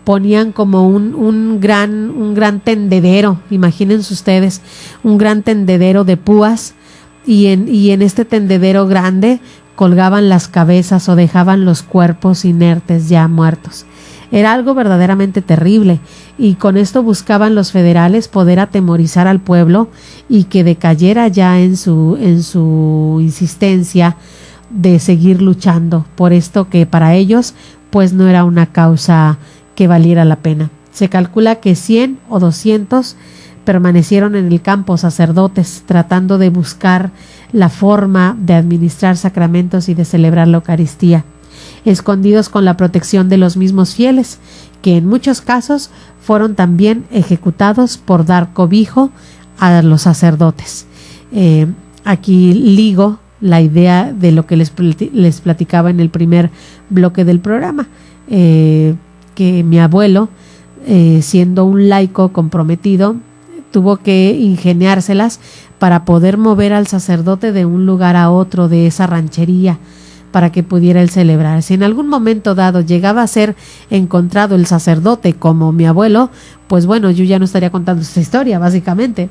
Ponían como un gran tendedero, imagínense ustedes, un gran tendedero de púas, y en este tendedero grande colgaban las cabezas o dejaban los cuerpos inertes ya muertos. Era algo verdaderamente terrible, y con esto buscaban los federales poder atemorizar al pueblo y que decayera ya en su insistencia de seguir luchando por esto que para ellos pues no era una causa que valiera la pena. Se calcula que 100 o 200 permanecieron en el campo, sacerdotes, tratando de buscar la forma de administrar sacramentos y de celebrar la Eucaristía, escondidos con la protección de los mismos fieles, que en muchos casos fueron también ejecutados por dar cobijo a los sacerdotes. Aquí ligo la idea de lo que les platicaba en el primer bloque del programa, que mi abuelo, siendo un laico comprometido, tuvo que ingeniárselas para poder mover al sacerdote de un lugar a otro de esa ranchería para que pudiera él celebrar. Si en algún momento dado llegaba a ser encontrado el sacerdote como mi abuelo, pues bueno, yo ya no estaría contando esta historia básicamente,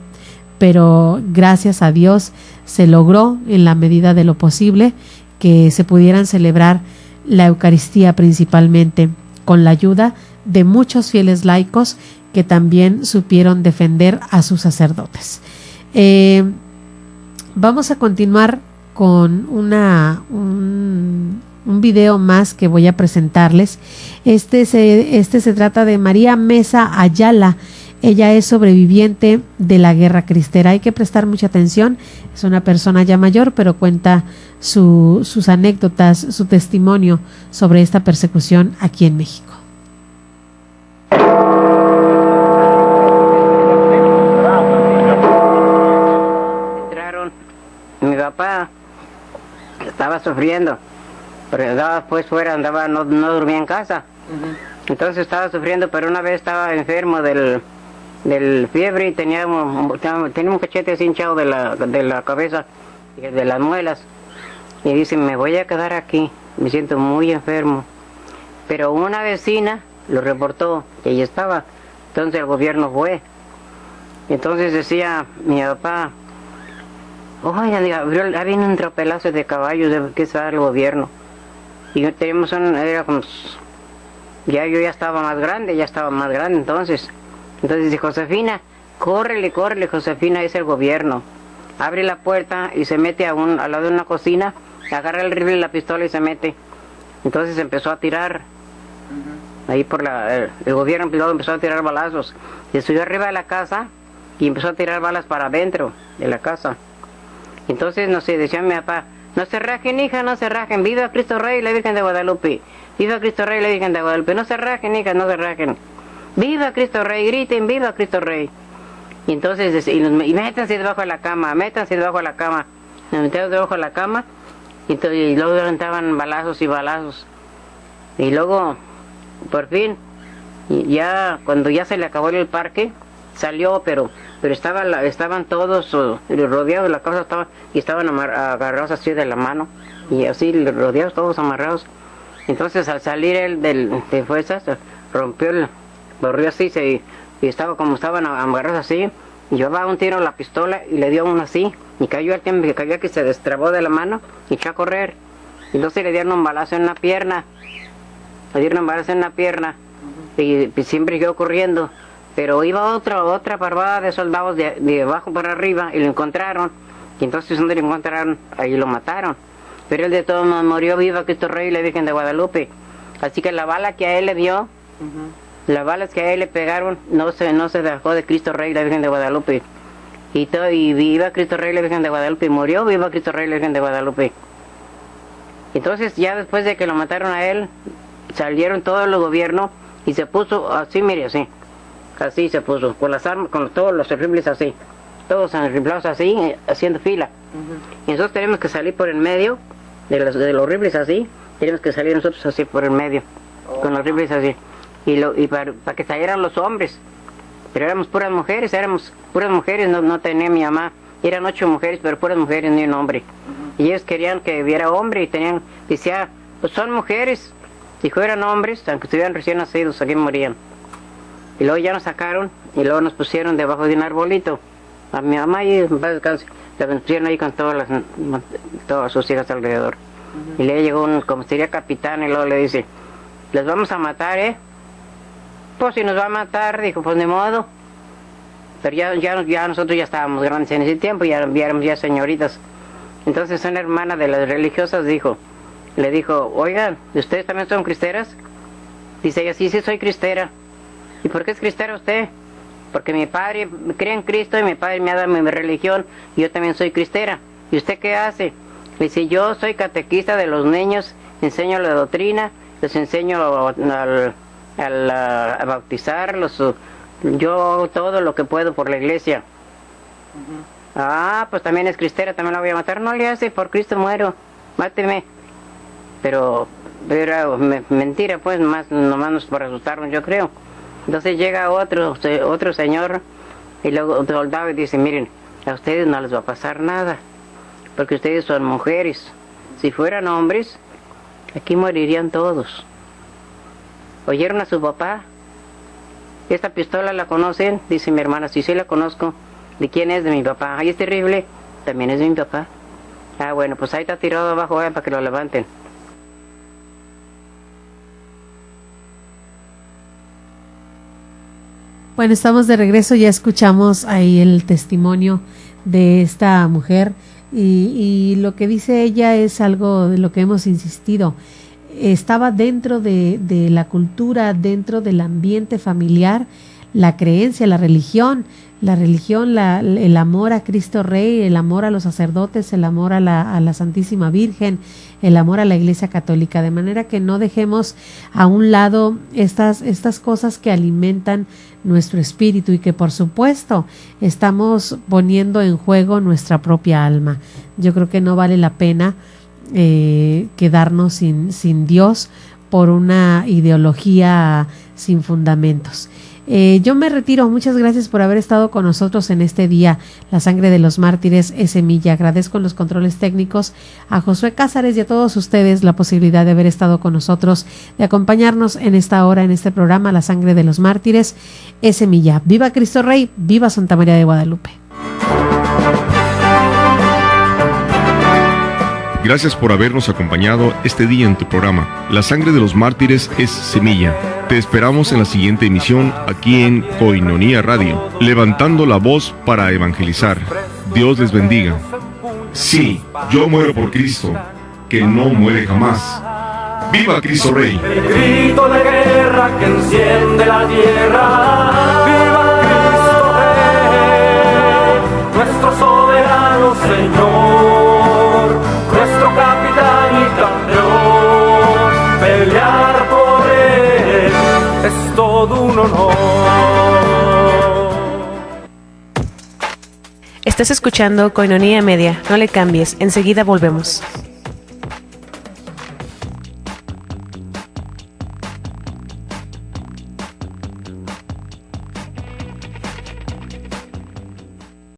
pero gracias a Dios se logró en la medida de lo posible que se pudieran celebrar la Eucaristía, principalmente con la ayuda de muchos fieles laicos que también supieron defender a sus sacerdotes. Vamos a continuar con un video más que voy a presentarles. Este se trata de María Mesa Ayala. Ella es sobreviviente de la guerra cristera. Hay que prestar mucha atención. Es una persona ya mayor, pero cuenta sus anécdotas, su testimonio sobre esta persecución aquí en México. Mi papá estaba sufriendo, pero andaba pues fuera, no dormía en casa. Entonces estaba sufriendo, pero una vez estaba enfermo del fiebre y tenía un cachete así hinchado de la cabeza y de las muelas. Y dice, me voy a quedar aquí, me siento muy enfermo. Pero una vecina lo reportó que ella estaba, entonces el gobierno fue. Entonces decía mi papá, oye, había un tropelazo de caballos que estaba el gobierno. Y teníamos era como, yo ya estaba más grande entonces. Entonces dice, Josefina, córrele, Josefina, es el gobierno. Abre la puerta y se mete al lado de una cocina, agarra el rifle y la pistola y se mete. Entonces empezó a tirar. Ahí por el gobierno empezó a tirar balazos. Se subió arriba de la casa y empezó a tirar balas para adentro de la casa. Entonces, no sé, decía mi papá, no se rajen, hija, no se rajen, viva Cristo Rey y la Virgen de Guadalupe, viva Cristo Rey y la Virgen de Guadalupe, no se rajen, hija, no se rajen, viva Cristo Rey, griten, viva Cristo Rey. Y entonces, y métanse debajo de la cama, nos metíamos debajo de la cama, y luego levantaban balazos y balazos. Y luego, por fin, ya cuando ya se le acabó el parque, salió, pero pero estaban todos rodeados de la casa, estaban agarrados así de la mano, y así rodeados, todos amarrados. Entonces al salir él de fuerzas, corrió así, y estaban amarrados así, y llevaba un tiro a la pistola y le dio uno así, y cayó al tiempo que se destrabó de la mano y echó a correr. Entonces le dieron un balazo en la pierna, y siempre siguió corriendo, pero iba otra parvada de soldados de abajo para arriba y lo encontraron, y entonces donde lo encontraron, ahí lo mataron. Pero él de todos modos murió. Viva Cristo Rey y la Virgen de Guadalupe. Así que la bala que a él le dio, las balas que a él le pegaron, no se dejó de Cristo Rey y la Virgen de Guadalupe. Y viva Cristo Rey y la Virgen de Guadalupe, y murió. Viva Cristo Rey y la Virgen de Guadalupe. Entonces ya después de que lo mataron a él, salieron todos los gobiernos y se puso así, mire, así se puso, con las armas, con todos los rifles así, todos enriflados así, haciendo fila. Y nosotros tenemos que salir por el medio de los rifles así, tenemos que salir nosotros así por el medio, con los rifles así, y para que salieran los hombres. Pero éramos puras mujeres, no tenía mi mamá, eran 8 mujeres, pero puras mujeres, ni un hombre. Y ellos querían que hubiera hombre, y decía, pues son mujeres, si fueran hombres, aunque estuvieran recién nacidos, aquí morían. Y luego ya nos sacaron, y luego nos pusieron debajo de un arbolito. A mi mamá y la pusieron ahí con todas sus hijas alrededor. Y le llegó como sería capitán, y luego le dice, les vamos a matar, Pues si nos va a matar, dijo, pues de modo. Pero ya nosotros ya estábamos grandes en ese tiempo, ya éramos ya señoritas. Entonces una hermana de las religiosas le dijo, oigan, ¿ustedes también son cristeras? Dice ella, sí, soy cristera. ¿Y por qué es cristera usted? Porque mi padre cree en Cristo y mi padre me ha dado mi religión, y yo también soy cristera. ¿Y usted qué hace? Le dice, yo soy catequista de los niños, enseño la doctrina, les enseño a bautizarlos, yo hago todo lo que puedo por la iglesia. Pues también es cristera, también la voy a matar. No le hace, por Cristo muero, máteme. Pero era mentira, pues, nomás para asustarnos, yo creo. Entonces llega otro señor, y luego otro soldado, y dice, miren, a ustedes no les va a pasar nada, porque ustedes son mujeres. Si fueran hombres, aquí morirían todos. ¿Oyeron a su papá? ¿Esta pistola la conocen? Dice mi hermana, sí la conozco. ¿De quién es? De mi papá. Ay, es terrible. También es de mi papá. Bueno, pues ahí está tirado abajo, para que lo levanten. Bueno, estamos de regreso, ya escuchamos ahí el testimonio de esta mujer, y lo que dice ella es algo de lo que hemos insistido. Estaba dentro de la cultura, dentro del ambiente familiar, la creencia, la religión, el amor a Cristo Rey, el amor a los sacerdotes, el amor a la Santísima Virgen, el amor a la Iglesia Católica, de manera que no dejemos a un lado estas cosas que alimentan nuestro espíritu, y que por supuesto estamos poniendo en juego nuestra propia alma. Yo creo que no vale la pena quedarnos sin Dios por una ideología sin fundamentos. Yo me retiro. Muchas gracias por haber estado con nosotros en este día. La sangre de los mártires es semilla. Agradezco en los controles técnicos a Josué Cázares y a todos ustedes la posibilidad de haber estado con nosotros, de acompañarnos en esta hora, en este programa. La sangre de los mártires es semilla. Viva Cristo Rey, viva Santa María de Guadalupe. Gracias por habernos acompañado este día en tu programa. La sangre de los mártires es semilla. Te esperamos en la siguiente emisión aquí en Koinonia Radio, levantando la voz para evangelizar. Dios les bendiga. Sí, yo muero por Cristo, que no muere jamás. ¡Viva Cristo Rey! El grito de guerra que enciende la tierra. ¡Viva Cristo Rey! Nuestro soberano Señor, nuestro capitán y campeón. Pelear por él es todo un honor. Estás escuchando Koinonia Media. No le cambies, enseguida volvemos.